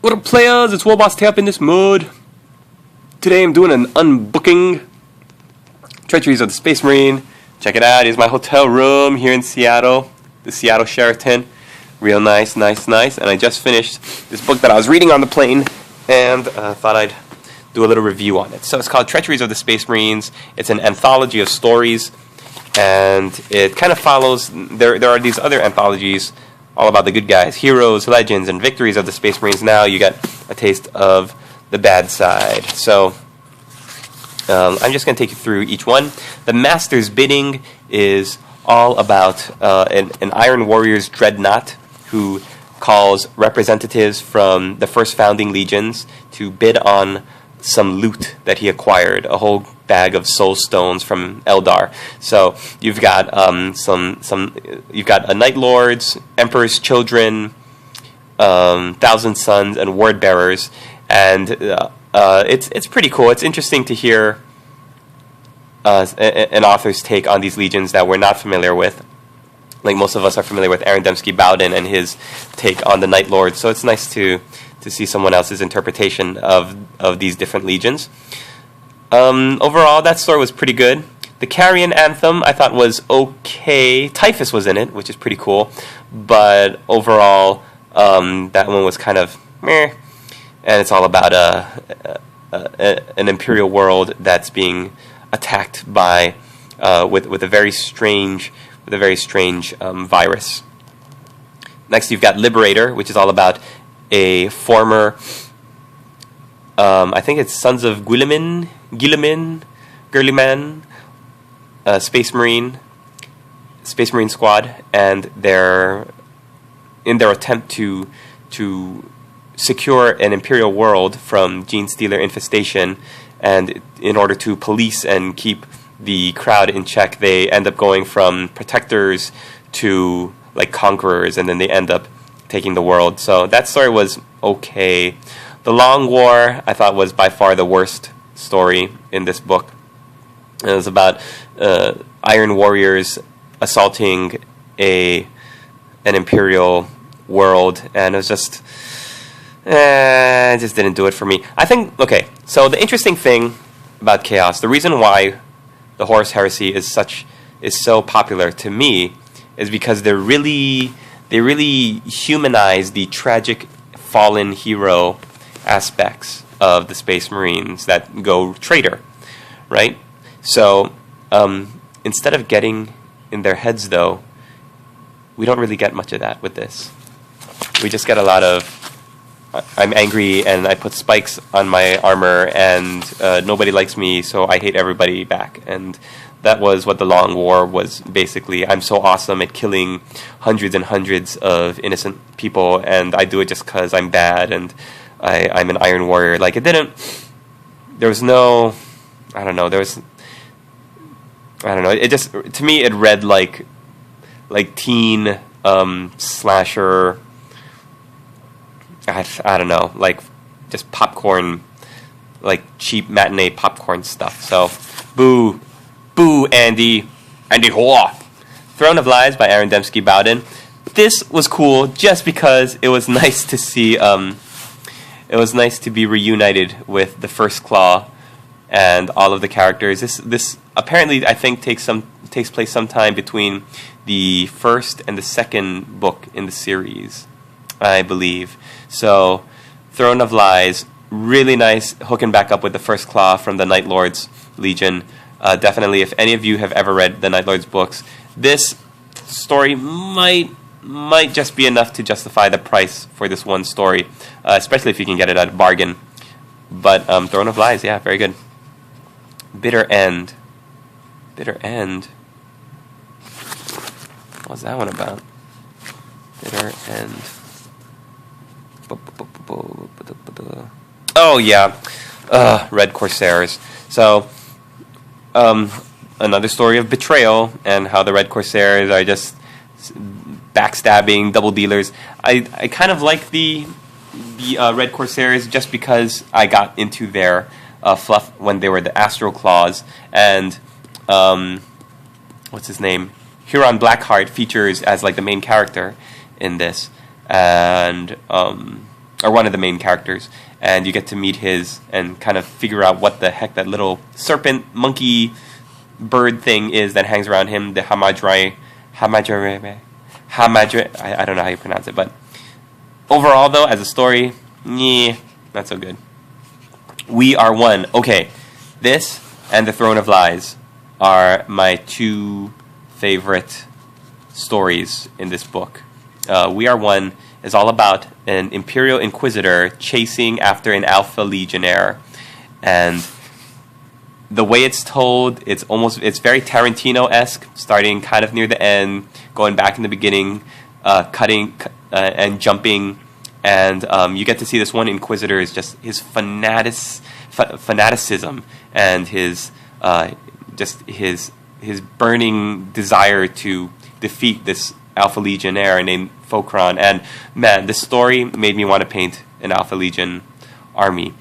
What up, players? It's Warboss Tape in this mode. Today I'm doing an unbooking. Treacheries of the Space Marine. Check it out. Here's my hotel room here in Seattle. The Seattle Sheraton. Real nice, nice, nice. And I just finished this book that I was reading on the plane and thought I'd do a little review on it. So it's called Treacheries of the Space Marines. It's an anthology of stories. And it kind of follows, there are these other anthologies all about the good guys, heroes, legends, and victories of the Space Marines. Now you get a taste of the bad side. So I'm just going to take you through each one. The Master's Bidding is all about an Iron Warrior's dreadnought who calls representatives from the first founding legions to bid on some loot that he acquired, a whole bag of soul stones from Eldar. So you've got you've got a Night Lords, Emperor's Children, Thousand Sons, and Word Bearers, and it's pretty cool. It's interesting to hear an author's take on these legions that we're not familiar with. Like most of us are familiar with Aaron Dembski Bowden and his take on the Night Lords, so it's nice to see someone else's interpretation of these different legions. Overall, that story was pretty good. The Carrion Anthem I thought was okay. Typhus was in it, which is pretty cool, but overall, that one was kind of meh. And it's all about an imperial world that's being attacked by with a very strange virus. Next, you've got Liberator, which is all about a former, I think it's Sons of Guilliman, Space Marine squad, and in their attempt to secure an imperial world from Gene Stealer infestation, and in order to police and keep the crowd in check, they end up going from protectors to like conquerors, and then they end up taking the world. So that story was okay. The Long War I thought was by far the worst story in this book. It was about Iron Warriors assaulting an imperial world, and it was just it just didn't do it for me. I think, okay, so the interesting thing about Chaos, the reason why the Horus Heresy is so popular to me, is because they really humanize the tragic fallen hero aspects of the Space Marines that go traitor, right? So instead of getting in their heads, though, we don't really get much of that with this. We just get a lot of, I'm angry and I put spikes on my armor and nobody likes me, so I hate everybody back. And that was what the Long War was basically. I'm so awesome at killing hundreds and hundreds of innocent people, and I do it just because I'm bad and I'm an Iron Warrior. Like, it didn't, there was no, I don't know, it just, to me it read like teen slasher, I don't know, like just popcorn, like cheap matinee popcorn stuff. So, boo, Andy Hoa. Throne of Lies by Aaron Dembski Bowden. This was cool just because it was nice to see. It was nice to be reunited with the First Claw and all of the characters. This apparently, I think, takes place sometime between the first and the second book in the series, I believe. So, Throne of Lies, really nice, hooking back up with the First Claw from the Night Lords Legion. Definitely, if any of you have ever read the Night Lords books, this story might just be enough to justify the price for this one story, especially if you can get it at a bargain. But Throne of Lies, yeah, very good. Bitter End. What's that one about? Bitter End. Oh yeah, Red Corsairs. So, another story of betrayal and how the Red Corsairs are just backstabbing, double dealers. I kind of like the Red Corsairs just because I got into their fluff when they were the Astro Claws, and what's his name? Huron Blackheart features as like the main character in this, and or one of the main characters, and you get to meet his and kind of figure out what the heck that little serpent monkey bird thing is that hangs around him, the hamadry. I don't know how you pronounce it, but overall though, as a story, not so good. We Are One. Okay, this and The Throne of Lies are my two favorite stories in this book. We Are One is all about an Imperial Inquisitor chasing after an Alpha Legionnaire, and the way it's told, it's very Tarantino-esque, starting kind of near the end, going back in the beginning, cutting and jumping, and you get to see this one Inquisitor is just his fanaticism and his burning desire to defeat this Alpha Legionnaire named Fokron. And man, this story made me want to paint an Alpha Legion army.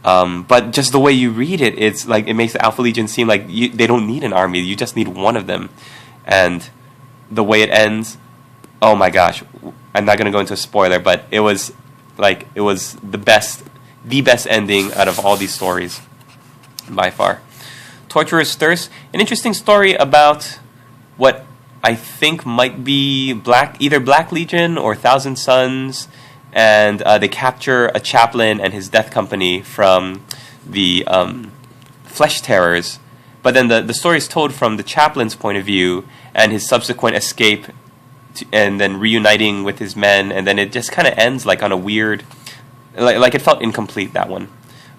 But just the way you read it, it's like it makes the Alpha Legion seem like they don't need an army. You just need one of them. And the way it ends, oh my gosh! I'm not going to go into a spoiler, but it was the best ending out of all these stories by far. Torturous Thirst, an interesting story about what I think might be either Black Legion or Thousand Sons. And they capture a chaplain and his death company from the Flesh Terrors. But then the story is told from the chaplain's point of view and his subsequent escape and then reuniting with his men. And then it just kind of ends like on a weird... Like it felt incomplete, that one.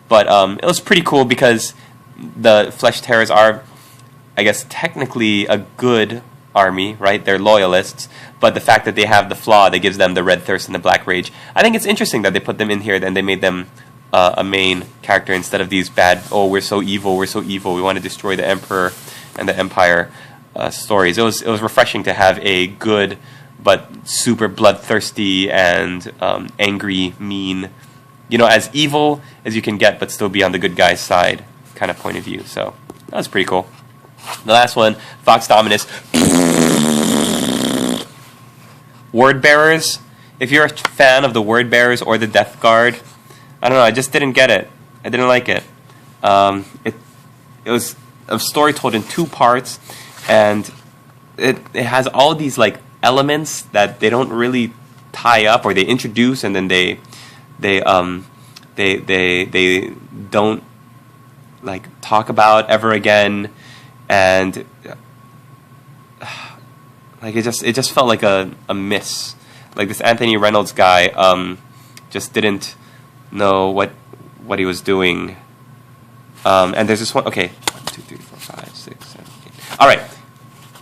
But it was pretty cool because the Flesh Terrors are, I guess, technically a good army, right? They're loyalists, but the fact that they have the flaw that gives them the red thirst and the black rage, I think it's interesting that they put them in here and they made them a main character instead of these bad, oh, we're so evil, we want to destroy the emperor and the empire stories. It was refreshing to have a good but super bloodthirsty and angry, mean, as evil as you can get but still be on the good guy's side kind of point of view. So that was pretty cool. The last one, Vox Dominus. Word Bearers. If you're a fan of the Word Bearers or the Death Guard, I don't know, I just didn't get it. I didn't like it. It was a story told in two parts, and it has all these like elements that they don't really tie up, or they introduce and then they don't like talk about ever again. And like it just felt like a miss. Like this Anthony Reynolds guy just didn't know what he was doing. And there's this one. Okay, 1, 2, 3, 4, 5, 6, 7, 8. All right,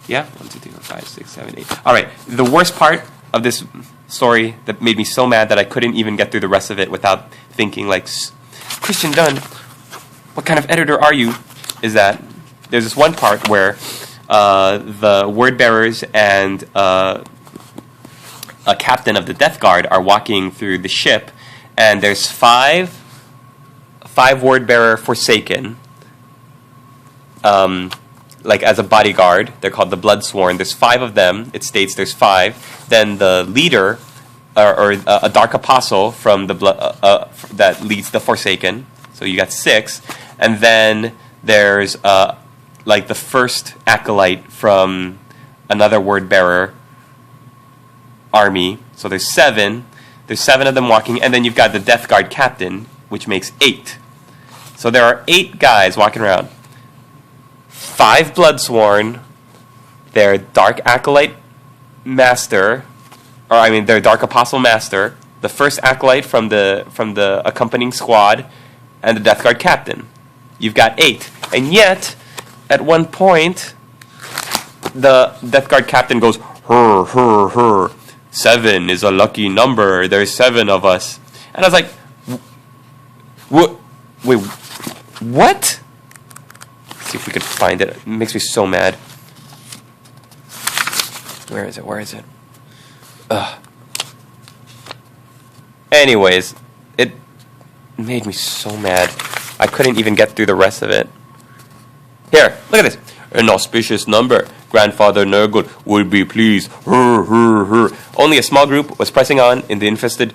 yeah, 1, 2, 3, 4, 5, 6, 7, 8. All right. The worst part of this story that made me so mad that I couldn't even get through the rest of it without thinking like, Christian Dunn, what kind of editor are you? Is that there's this one part where the Word Bearers and a captain of the Death Guard are walking through the ship, and there's five Word Bearer Forsaken, like as a bodyguard. They're called the Bloodsworn. There's 5 of them. It states there's 5. Then the leader, or a Dark Apostle from the that leads the Forsaken. So you got 6, and then there's like the first acolyte from another Word Bearer army. So there's 7. There's 7 of them walking, and then you've got the Death Guard captain, which makes 8. So there are 8 guys walking around. 5 Bloodsworn, their Dark Acolyte Master, or I mean their Dark Apostle Master, the first acolyte from the accompanying squad, and the Death Guard captain. You've got 8, and yet at one point the Death Guard captain goes, her. 7 is a lucky number. There's 7 of us. And I was like, wait, what? Let's see if we could find it. It makes me so mad. Where is it? Ugh. Anyways, it made me so mad. I couldn't even get through the rest of it. Here, look at this. An auspicious number. Grandfather Nurgle would be pleased. Only a small group was pressing on in the infested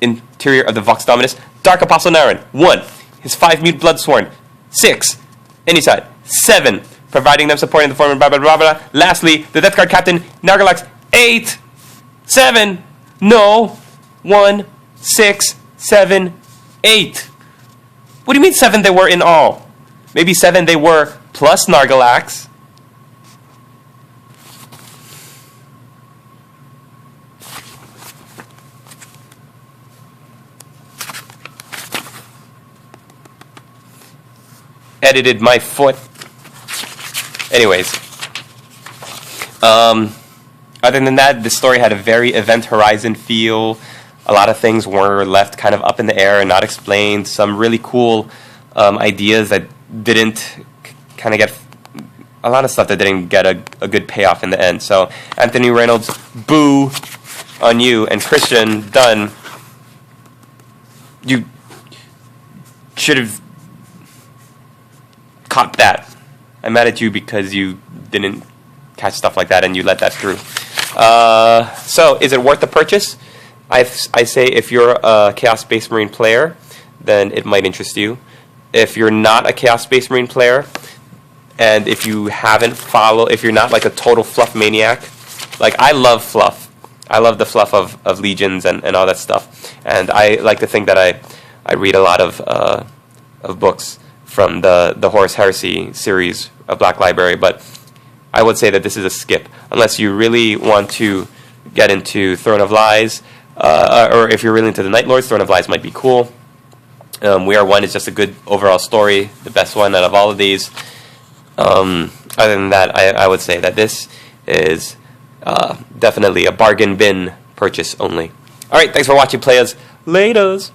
interior of the Vox Dominus. Dark Apostle Naren. 1. His 5 mute Bloodsworn. 6. Any side. 7. Providing them support in the form of blah blah blah blah. Lastly, the Death Guard Captain Nargalax. 8. 7. No. 1. 6. 7. 8. What do you mean 7 they were in all? Maybe 7 they were plus Nargalax. Edited my foot. Anyways. Other than that, the story had a very Event Horizon feel. A lot of things were left kind of up in the air and not explained. Some really cool ideas that didn't kind of get... A lot of stuff that didn't get a good payoff in the end. So, Anthony Reynolds, boo on you. And Christian Dunn, you should have caught that. I'm mad at you because you didn't catch stuff like that and you let that through. So, is it worth the purchase? I say if you're a Chaos Space Marine player, then it might interest you. If you're not a Chaos Space Marine player, and if you if you're not like a total fluff maniac, like I love fluff. I love the fluff of Legions and all that stuff. And I like to think that I read a lot of books from the Horus Heresy series of Black Library, but I would say that this is a skip. Unless you really want to get into Throne of Lies, or if you're really into the Night Lords, Throne of Lies might be cool. We Are One is just a good overall story, the best one out of all of these. Other than that, I would say that this is definitely a bargain bin purchase only. Alright, thanks for watching, players. Laters!